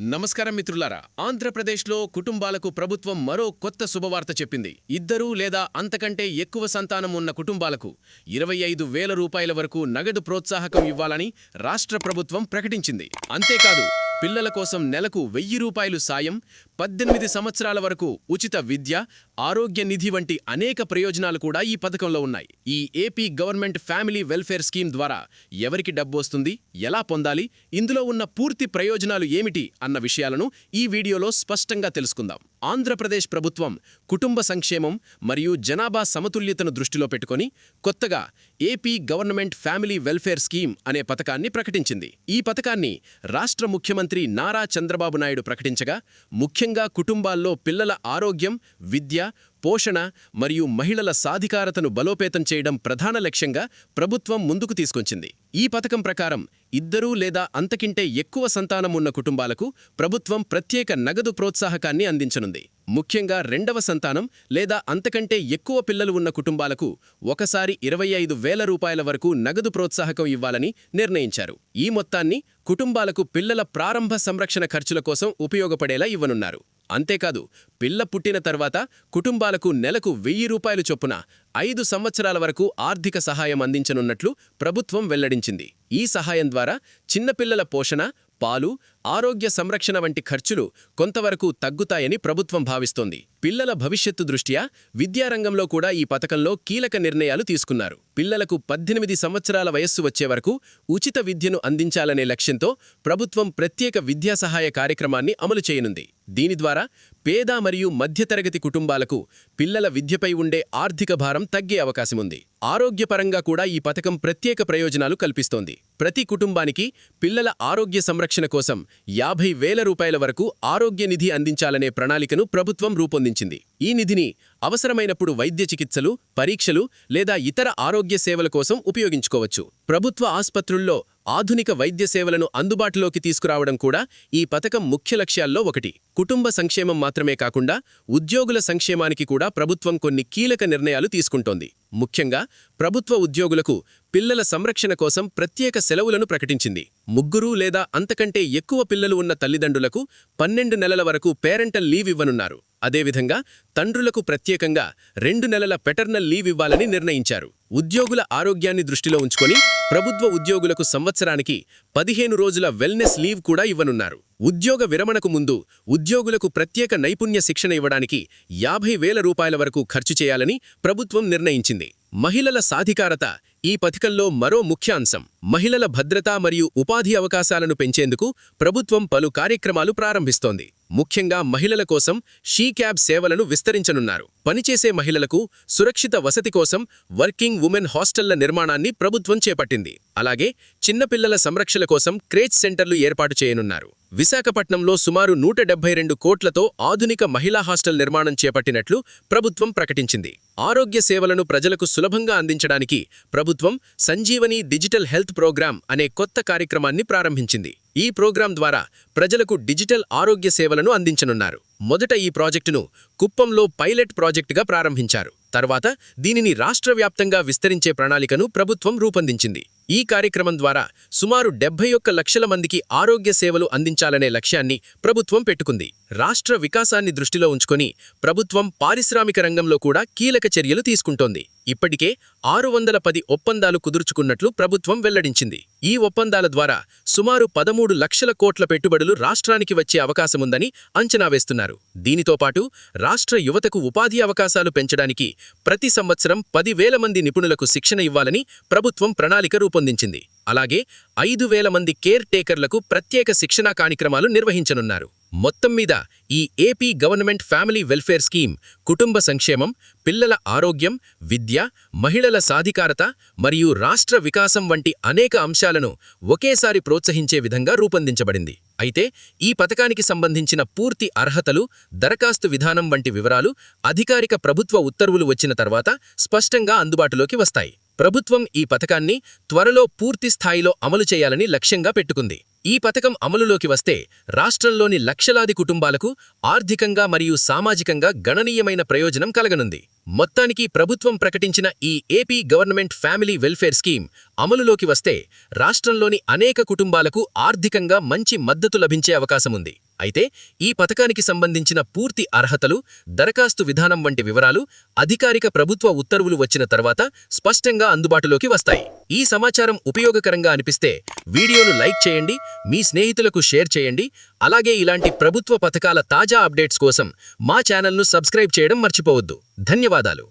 నమస్కారం మిత్రులారా. ఆంధ్రప్రదేశ్లో కుటుంబాలకు ప్రభుత్వం మరో కొత్త శుభవార్త చెప్పింది. ఇద్దరు లేదా అంతకంటే ఎక్కువ సంతానం ఉన్న కుటుంబాలకు 25,000 రూపాయల వరకు నగదు ప్రోత్సాహకం ఇవ్వాలని రాష్ట్ర ప్రభుత్వం ప్రకటించింది. అంతేకాదు, పిల్లల కోసం నెలకు 1,000 రూపాయలు సాయం, 18 సంవత్సరాల వరకు ఉచిత విద్య, ఆరోగ్య నిధి వంటి అనేక ప్రయోజనాలు కూడా ఈ పథకంలో ఉన్నాయి. ఈ AP government family welfare scheme ద్వారా ఎవరికి డబ్బు వస్తుంది, ఎలా పొందాలి, ఇందులో ఉన్న పూర్తి ప్రయోజనాలు ఏమిటి అన్న విషయాలను ఈ వీడియోలో స్పష్టంగా తెలుసుకుందాం. ఆంధ్రప్రదేశ్ ప్రభుత్వం కుటుంబ సంక్షేమం మరియు జనాభా సమతుల్యతను దృష్టిలో పెట్టుకొని కొత్తగా AP government family welfare scheme అనే పథకాన్ని ప్రకటించింది. ఈ పథకాన్ని రాష్ట్ర ముఖ్యమంత్రి నారా చంద్రబాబు నాయుడు ప్రకటించగా, ముఖ్యంగా కుటుంబాల్లో పిల్లల ఆరోగ్యం, విద్య, పోషణ మరియు మహిళల సాధికారతను బలోపేతం చేయడం ప్రధాన లక్ష్యంగా ప్రభుత్వం ముందుకు తీసుకొచ్చింది. ఈ పథకం ప్రకారం ఇద్దరు లేదా అంతకంటే ఎక్కువ సంతానం ఉన్న కుటుంబాలకు ప్రభుత్వం ప్రత్యేక నగదు ప్రోత్సాహకాన్ని అందించనుంది. ముఖ్యంగా రెండవ సంతానం లేదా అంతకంటే ఎక్కువ పిల్లలు ఉన్న కుటుంబాలకు ఒకసారి 25,000 రూపాయల వరకు నగదు ప్రోత్సాహకం ఇవ్వాలని నిర్ణయించారు. ఈ మొత్తాన్ని కుటుంబాలకు పిల్లల ప్రారంభ సంరక్షణ ఖర్చుల కోసం ఉపయోగపడేలా ఇవ్వనున్నారు. అంతేకాదు, పిల్ల పుట్టిన తర్వాత కుటుంబాలకు నెలకు 1,000 రూపాయలు చొప్పున 5 సంవత్సరాల వరకు ఆర్థిక సహాయం అందించనున్నట్లు ప్రభుత్వం వెల్లడించింది. ఈ సహాయం ద్వారా చిన్నపిల్లల పోషణ, పాలు, ఆరోగ్య సంరక్షణ వంటి ఖర్చులు కొంతవరకు తగ్గుతాయని ప్రభుత్వం భావిస్తోంది. పిల్లల భవిష్యత్తు దృష్ట్యా విద్యారంగంలో కూడా ఈ పథకంలో కీలక నిర్ణయాలు తీసుకున్నారు. పిల్లలకు 18 సంవత్సరాల వయస్సు వచ్చే వరకు ఉచిత విద్యను అందించాలనే లక్ష్యంతో ప్రభుత్వం ప్రత్యేక విద్యా సహాయ కార్యక్రమాన్ని అమలు చేయనుంది. దీని ద్వారా పేద మరియు మధ్యతరగతి కుటుంబాలకు పిల్లల విద్యపై ఉండే ఆర్థిక భారం తగ్గే అవకాశముంది. ఆరోగ్యపరంగా కూడా ఈ పథకం ప్రత్యేక ప్రయోజనాలు కల్పిస్తోంది. ప్రతి కుటుంబానికి పిల్లల ఆరోగ్య సంరక్షణ కోసం 50,000 రూపాయల వరకు ఆరోగ్య నిధి అందించాలనే ప్రణాళికను ప్రభుత్వం రూపొందించింది. ఈ నిధిని అవసరమైనప్పుడు వైద్య చికిత్సలు, పరీక్షలు లేదా ఇతర ఆరోగ్య సేవల కోసం ఉపయోగించుకోవచ్చు. ప్రభుత్వ ఆస్పత్రుల్లో ఆధునిక వైద్య సేవలను అందుబాటులోకి తీసుకురావడం కూడా ఈ పథకం ముఖ్య లక్ష్యాల్లో ఒకటి. కుటుంబ సంక్షేమం మాత్రమే కాకుండా ఉద్యోగుల సంక్షేమానికి కూడా ప్రభుత్వం కొన్ని కీలక నిర్ణయాలు తీసుకుంటోంది. ముఖ్యంగా ప్రభుత్వ ఉద్యోగులకు పిల్లల సంరక్షణ కోసం ప్రత్యేక సెలవులను ప్రకటించింది. 3 లేదా అంతకంటే ఎక్కువ పిల్లలు ఉన్న తల్లిదండ్రులకు 12 నెలల వరకు పేరెంటల్ లీవ్ ఇవ్వనున్నారు. అదేవిధంగా తండ్రులకు ప్రత్యేకంగా 2 నెలల పెటర్నల్ లీవ్ ఇవ్వాలని నిర్ణయించారు. ఉద్యోగుల ఆరోగ్యాన్ని దృష్టిలో ఉంచుకొని ప్రభుత్వ ఉద్యోగులకు సంవత్సరానికి 15 రోజుల వెల్నెస్ లీవ్ కూడా ఇవ్వనున్నారు. ఉద్యోగ విరమణకు ముందు ఉద్యోగులకు ప్రత్యేక నైపుణ్య శిక్షణ ఇవ్వడానికి 50,000 రూపాయల వరకు ఖర్చు చేయాలని ప్రభుత్వం నిర్ణయించింది. మహిళల సాధికారత ఈ పథకంలో మరో ముఖ్య అంశం. మహిళల భద్రత మరియు ఉపాధి అవకాశాలను పెంచేందుకు ప్రభుత్వం పలు కార్యక్రమాలు ప్రారంభిస్తోంది. ముఖ్యంగా మహిళల కోసం షీ క్యాబ్ సేవలను విస్తరించనున్నారు. పనిచేసే మహిళలకు సురక్షిత వసతి కోసం వర్కింగ్ ఉమెన్ హాస్టళ్ల నిర్మాణాన్ని ప్రభుత్వం చేపట్టింది. అలాగే చిన్నపిల్లల సంరక్షణ కోసం క్రేచ్ సెంటర్లు ఏర్పాటు చేయనున్నారు. విశాఖపట్నంలో సుమారు 172 కోట్లతో ఆధునిక మహిళా హాస్టల్ నిర్మాణం చేపట్టినట్లు ప్రభుత్వం ప్రకటించింది. ఆరోగ్య సేవలను ప్రజలకు సులభంగా అందించడానికి ప్రభుత్వం సంజీవని డిజిటల్ హెల్త్ ప్రోగ్రాం అనే కొత్త కార్యక్రమాన్ని ప్రారంభించింది. ఈ ప్రోగ్రాం ద్వారా ప్రజలకు డిజిటల్ ఆరోగ్య సేవలను అందించనున్నారు. మొదట ఈ ప్రాజెక్టును కుప్పంలో పైలట్ ప్రాజెక్టుగా ప్రారంభించారు. తర్వాత దీనిని రాష్ట్ర వ్యాప్తంగా విస్తరించే ప్రణాళికను ప్రభుత్వం రూపొందించింది. ఈ కార్యక్రమం ద్వారా సుమారు 71 లక్షల మందికి ఆరోగ్య సేవలు అందించాలనే లక్ష్యాన్ని ప్రభుత్వం పెట్టుకుంది. రాష్ట్ర వికాసాన్ని దృష్టిలో ఉంచుకొని ప్రభుత్వం పారిశ్రామిక రంగంలో కూడా కీలక చర్యలు తీసుకుంటోంది. ఇప్పటికే 610 ఒప్పందాలు కుదుర్చుకున్నట్లు ప్రభుత్వం వెల్లడించింది. ఈ ఒప్పందాల ద్వారా సుమారు 13 లక్షల కోట్ల పెట్టుబడులు రాష్ట్రానికి వచ్చే అవకాశముందని అంచనా వేస్తున్నారు. దీనితో పాటు రాష్ట్ర యువతకు ఉపాధి అవకాశాలు పెంచడానికి ప్రతి సంవత్సరం 10,000 మంది నిపుణులకు శిక్షణ ఇవ్వాలని ప్రభుత్వం ప్రణాళిక రూపొందించింది. అలాగే 5,000 మంది కేర్ టేకర్లకు ప్రత్యేక శిక్షణా కార్యక్రమాలు నిర్వహించనున్నారు. మొత్తం మీద ఈ AP government family welfare scheme కుటుంబ సంక్షేమం, పిల్లల ఆరోగ్యం, విద్య, మహిళల సాధికారత మరియు రాష్ట్ర వికాసం వంటి అనేక అంశాలను ఒకేసారి ప్రోత్సహించే విధంగా రూపొందించబడింది. అయితే ఈ పథకానికి సంబంధించిన పూర్తి అర్హతలు, దరఖాస్తు విధానం వంటి వివరాలు అధికారిక ప్రభుత్వ ఉత్తర్వులు వచ్చిన తర్వాత స్పష్టంగా అందుబాటులోకి వస్తాయి. ప్రభుత్వం ఈ పథకాన్ని త్వరలో పూర్తి స్థాయిలో అమలు చేయాలని లక్ష్యంగా పెట్టుకుంది. ఈ పథకం అమలులోకి వస్తే రాష్ట్రంలోని లక్షలాది కుటుంబాలకు ఆర్థికంగా మరియు సామాజికంగా గణనీయమైన ప్రయోజనం కలగనుంది. మొత్తానికి ప్రభుత్వం ప్రకటించిన ఈ AP government family welfare scheme అమలులోకి వస్తే రాష్ట్రంలోని అనేక కుటుంబాలకు ఆర్థికంగా మంచి మద్దతు లభించే అవకాశముంది. అయితే ఈ పథకానికి సంబంధించిన పూర్తి అర్హతలు, దరఖాస్తు విధానం వంటి వివరాలు అధికారిక ప్రభుత్వ ఉత్తర్వులు వచ్చిన తర్వాత స్పష్టంగా అందుబాటులోకి వస్తాయి. ఈ సమాచారం ఉపయోగకరంగా అనిపిస్తే వీడియోను లైక్ చేయండి, మీ స్నేహితులకు షేర్ చేయండి. అలాగే ఇలాంటి ప్రభుత్వ పథకాల తాజా అప్డేట్స్ కోసం మా ఛానల్ను సబ్స్క్రైబ్ చేయడం మర్చిపోవద్దు. ధన్యవాదాలు.